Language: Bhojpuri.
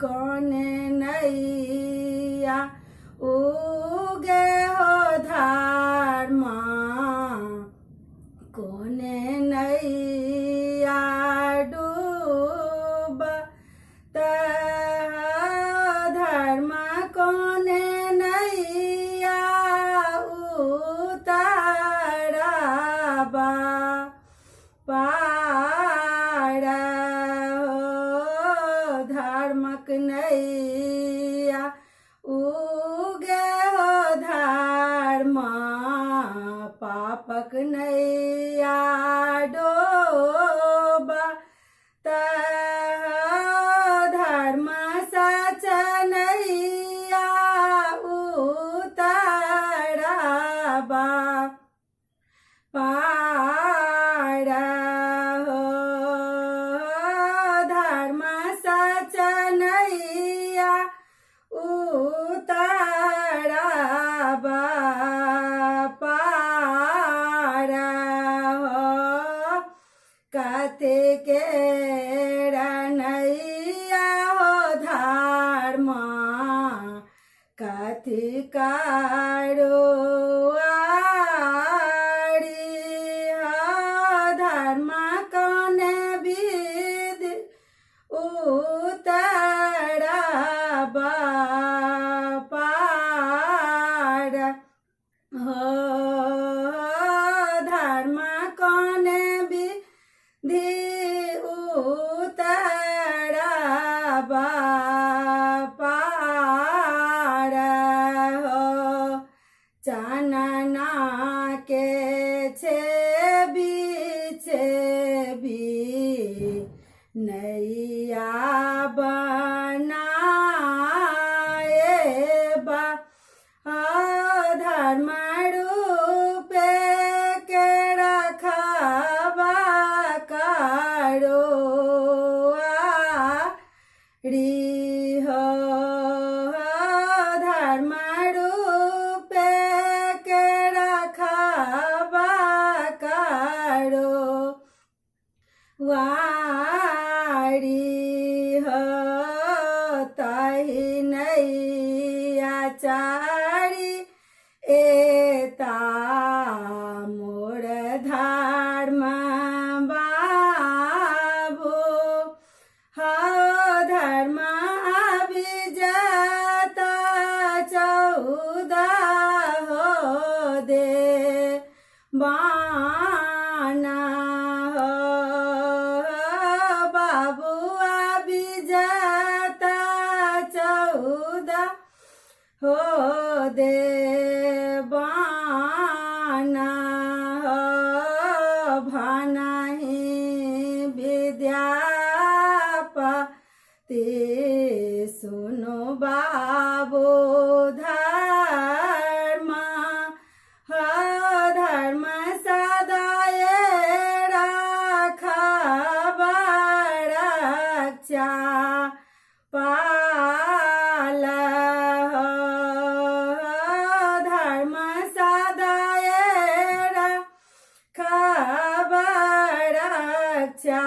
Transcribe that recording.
कोने नैया उगे हो धर्म कोने नैया डूबत धर्म कोने नैया उतारबा पार हो धर्मक नैया उगे हो धर्म पापक नैया डोबा धर्म सच नैया उतारबा पार हो धर्म सच नैया उतारबा पार हो कथे के नैया हो धर्म कथी कारो धर्म कोने विधि उतारबा पार हो धर्म कोने विधि उतारबा पार हो चानना के छेबी नैया बनाए बा धर्म रूपे के रखबा करो हो धर्म रूपे के रखबा करो वारी हो ताहि नैया चारी एता मोर धर्म बाबू हो धर्म अभिजत 14 हो दे बाना हो बाबू अभिजत 14 हो दे बाना हो भनहि विद्यापति सुनो बाबू धर्म हो धर्म सदाय रखबा रक्षा पाल हो धर्म सदाय रखबा रक्षा